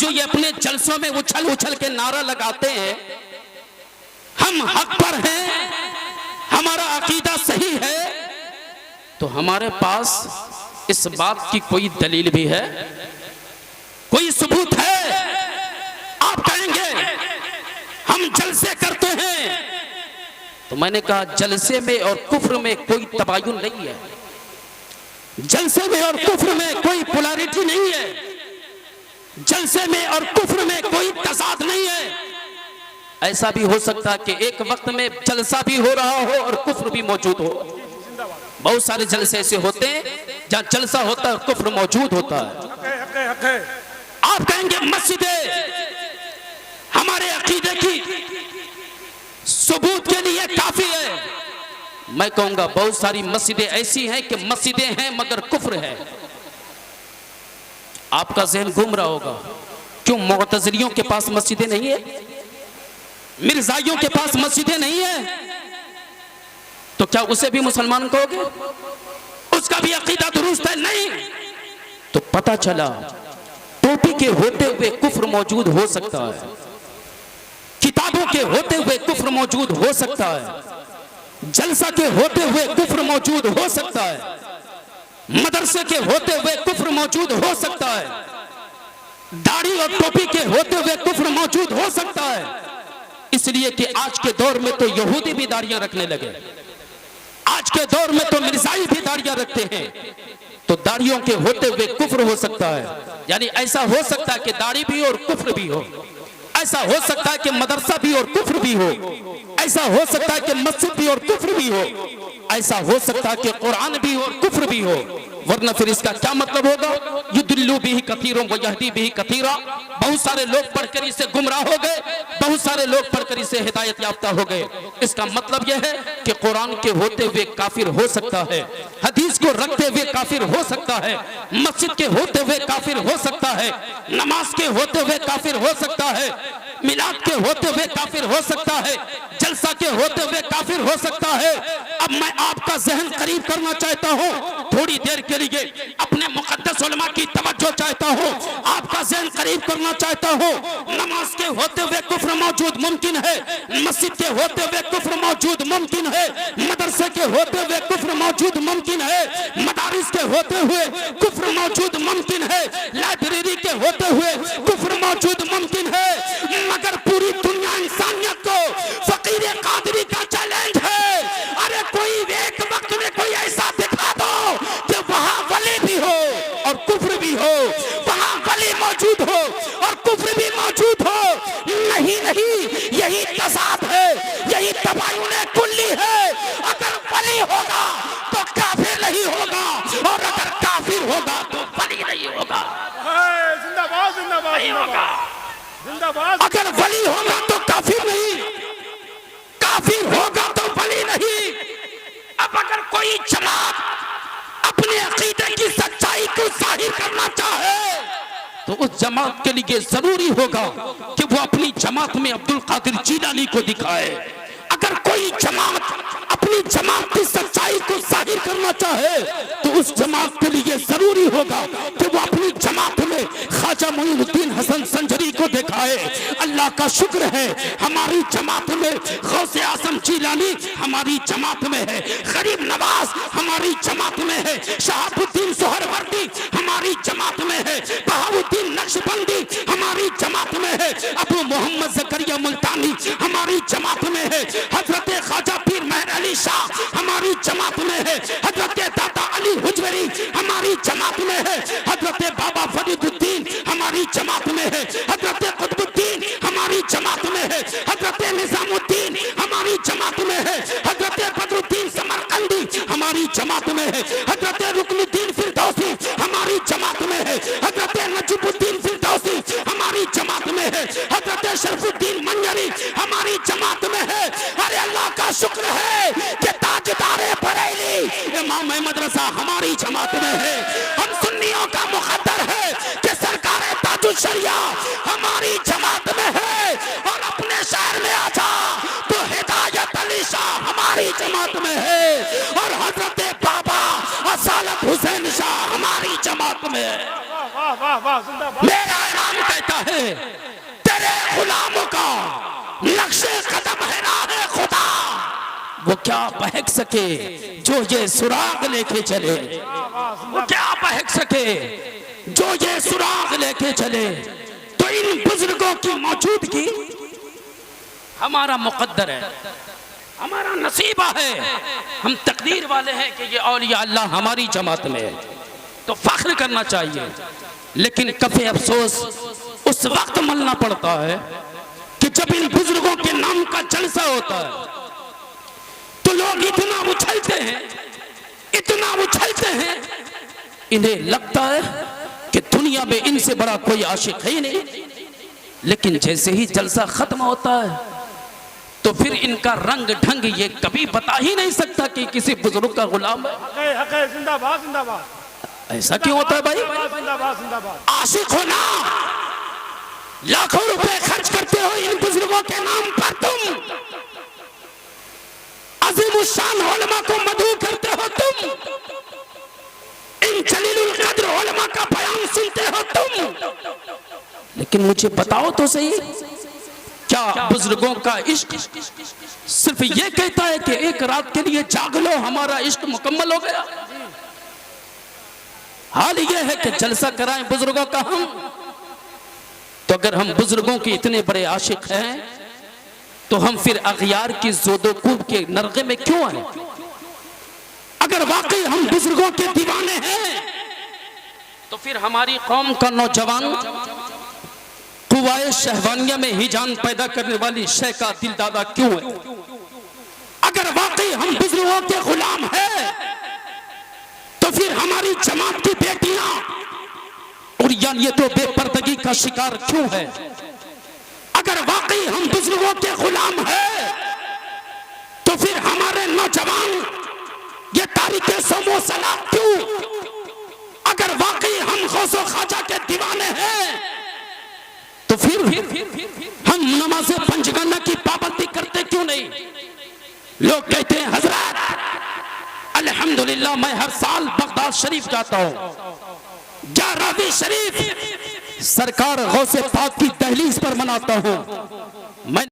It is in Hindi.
जो ये अपने जलसों में उछल उछल के नारा लगाते हैं हम हक पर हैं, हमारा अकीदा सही है, तो हमारे पास इस बात की कोई दलील भी है, कोई सबूत है? आप कहेंगे हम जलसे करते हैं, तो मैंने कहा जलसे में और कुफ्र में कोई तबायुन नहीं है, जलसे में और कुफ्र में कोई पोलैरिटी नहीं है, जलसे में और कुफ्र में कोई तजाद नहीं है। ऐसा भी हो सकता है कि एक वक्त में जलसा भी हो रहा हो और कुफ्र भी मौजूद हो। बहुत सारे जलसे ऐसे होते हैं जहां जलसा होता है और कुफ्र मौजूद होता है। आप कहेंगे मस्जिदें हमारे अकीदे की सबूत के लिए काफी है। मैं कहूंगा बहुत सारी मस्जिदें ऐसी हैं कि मस्जिदें हैं मगर कुफ्र है। आपका ज़हन घूम रहा होगा, क्यों मुअतज़िलियों के पास मस्जिदें नहीं है, मिर्जाइयों के पास मस्जिदें नहीं है, तो क्या उसे भी मुसलमान कहोगे? उसका भी अकीदा दुरुस्त है? नहीं। तो पता चला टोपी के होते हुए कुफ्र मौजूद हो सकता है, किताबों के होते हुए कुफ्र मौजूद हो सकता है, जलसा के होते हुए कुफ्र मौजूद हो सकता है, मदरसे के होते हुए कुफ्र मौजूद हो सकता है, दाढ़ी और टोपी के होते हुए कुफ्र मौजूद हो सकता है। इसलिए कि आज के दौर में तो यहूदी भी दाढ़ियां रखने लगे, आज के दौर में तो मिर्जाई भी दाढ़ियां रखते हैं, तो दाढ़ियों के होते हुए कुफ्र हो सकता है। यानी ऐसा हो सकता है कि दाढ़ी भी और कुफ्र भी हो, ऐसा हो सकता है कि मदरसा भी और कुफ्र भी हो, ऐसा हो सकता है कि मस्जिद भी और कुफ्र भी हो, ऐसा हो सकता है कि कुरान भी और कुफ्र भी हो। वरना फिर इसका क्या मतलब होगा? युदिल्लु बिही कसीरों व यहदी बिही कसीरा। बहुत सारे लोग पढ़कर इससे गुमराह हो गए, बहुत सारे लोग पढ़कर इससे हिदायत याफ्ता हो गए। इसका मतलब यह है कि कुरान के होते हुए काफिर हो सकता है, हदीस को रखते हुए काफिर हो सकता है, मस्जिद के होते हुए काफिर हो सकता है, नमाज के होते हुए काफिर हो सकता है, मिलाद के होते हुए काफिर हो सकता है, जलसा के होते हुए काफिर हो सकता है। अब मैं आपका ज़हन करीब करना चाहता हूँ, थोड़ी देर के लिए अपने मुक़द्दस उलमा की तवज्जो चाहता हूँ, आपका ज़हन करीब करना चाहता हूँ। नमाज के होते हुए कुफ्र मौजूद मुमकिन है, मस्जिद के होते हुए कुफ्र मौजूद मुमकिन है, मदरसे के होते हुए कुफ्र मौजूद मुमकिन है, मदारिस के होते हुए कुफ्र मौजूद मुमकिन है, लाइब्रेरी के होते हुए कुफ्र मौजूद मुमकिन है। मगर पूरी दुनिया इंसानियत को फकीर कादरी का चैलेंज है, अरे कोई एक वक्त में कोई ऐसा दिखा दो कि वहां वली भी हो और कुफ्र भी हो, वहां वली मौजूद हो और कुफ्र भी मौजूद हो। नहीं नहीं, यही तसाद है, यही तबायुन कुल्ली है। अगर वली होगा तो काफिर नहीं होगा, और अगर काफिर होगा तो वली नहीं होगा। जिंदाबाद जिंदाबाद नहीं होगा। जिंदाबाद। अगर वली होगा तो काफिर नहीं, काफिर होगा तो वली नहीं। अब अगर कोई जमात अपने अकीदे की सच्चाई को जाहिर करना चाहे तो उस जमात के लिए जरूरी होगा कि वो अपनी जमात में अब्दुल कादिर जीलानी को दिखाए। अगर कोई जमात अपनी जमात की सच्चाई को जाहिर करना चाहे तो उस जमात के लिए जरूरी होगा कि वो अपनी जमात में ख्वाजा मोइनुद्दीन हसन संजरी को दिखाए। अल्लाह का शुक्र है हमारी जमात में गौसे आजम जीलानी हमारी जमात में है, गरीब नवाज हमारी जमात में है, शहाबुद्दीन सोहरवर्दी हमारी जमात में है, बहाउद्दीन नक्शबंदी हमारी जमात में है, अबू मोहम्मद ज़करिया मुल्तानी हमारी जमात में है, हजरत ख्वाजा पीर मेहर अली शाह हमारी जमात में है, हजरत दाता अली हुजवरी हमारी जमात में है, हजरत बाबा फरीदुद्दीन हमारी जमात में है, हजरत कुतुबुद्दीन हमारी जमात में है, हजरत निजामुद्दीन हमारी जमात में है, हजरत बदरुद्दीन समरकंदी हमारी जमात में है, हजरत रुकनुद्दीन फिरदौसी हमारी जमात में है, हजरत नजमुद्दीन फिरदौसी हमारी जमात में है, हजरत शरफुद्दीन मंजरी हमारी जमात में है। अरे अल्लाह का शुक्र है कि ताजदारे बरेली इमाम मदरसा हमारी जमात में है। हम सुन्नियों का मुकद्दर है कि सरकार ताजुल शरिया हमारी जमात में है, और अपने शहर में आजा तो हिदायत अली शाह हमारी जमात में है, और हजरत बाबा हुसैन शाह हमारी जमात में है। वाह वाह वाह जिंदाबाद। मेरा इमाम कहता है वो क्या बहक सके जो ये सुराग लेके चले, वो क्या बहक सके जो ये सुराग लेके चले। तो इन बुजुर्गों की मौजूदगी हमारा मुकद्दर है, हमारा नसीबा है, हम तकदीर वाले हैं कि ये औलिया अल्लाह हमारी जमात में है, तो फख्र करना चाहिए। लेकिन कफे अफसोस उस वक्त मलना पड़ता है कि जब इन बुजुर्गों के नाम का जलसा होता है तो लोग इतना उछलते हैं, इतना उछलते हैं, इन्हें लगता है कि दुनिया में इनसे बड़ा कोई आशिक है ही नहीं। लेकिन जैसे ही जलसा खत्म होता है तो फिर इनका रंग ढंग ये कभी बता ही नहीं सकता कि किसी बुजुर्ग का गुलाम है। हक है, जिंदाबाद जिंदाबाद। ऐसा क्यों होता है भाई? जिंदाबाद जिंदाबाद। आशिक होना, लाखों रुपए खर्च करते हो इन बुजुर्गों के नाम पर, तुम अज़ीमुश्शान उलमा को मदहू करते हो, तुम इन जलीलुल कद्र उलमा का बयान सुनते हो तुम। लेकिन मुझे बताओ तो सही, क्या बुजुर्गों का इश्क सिर्फ ये कहता है कि एक रात के लिए जाग लो हमारा इश्क मुकम्मल हो गया? हाल ये है कि जलसा कराएं बुजुर्गों का हम। तो अगर हम बुजुर्गों के इतने बड़े आशिक हैं तो हम फिर अगयार की जोदोकूब के नरगे में क्यों आए? अगर वाकई हम बुजुर्गों के दीवाने हैं तो फिर हमारी कौम का नौजवान कुवाए शहवानिया में ही जान पैदा करने वाली शय का दिल दादा क्यों है? अगर वाकई हम बुजुर्गों के गुलाम हैं तो फिर हमारी जमात की बेटियां और ये तो बेपर्दगी का शिकार क्यों है? अगर वाकई हम बुजुर्गों के गुलाम हैं तो फिर हमारे नौजवान ये तारीखे समो सलाह क्यों? अगर वाकई हम गौसो ख्वाजा के दीवाने हैं तो फिर हम नमाज़े पंचगाना की पाबंदी करते क्यों नहीं? लोग कहते हैं हजरत अल्हम्दुलिल्लाह मैं हर साल बगदाद शरीफ जाता हूँ, जारावी शरीफ सरकार गौसे पाक की दहलीज पर मनाता हूँ। मैं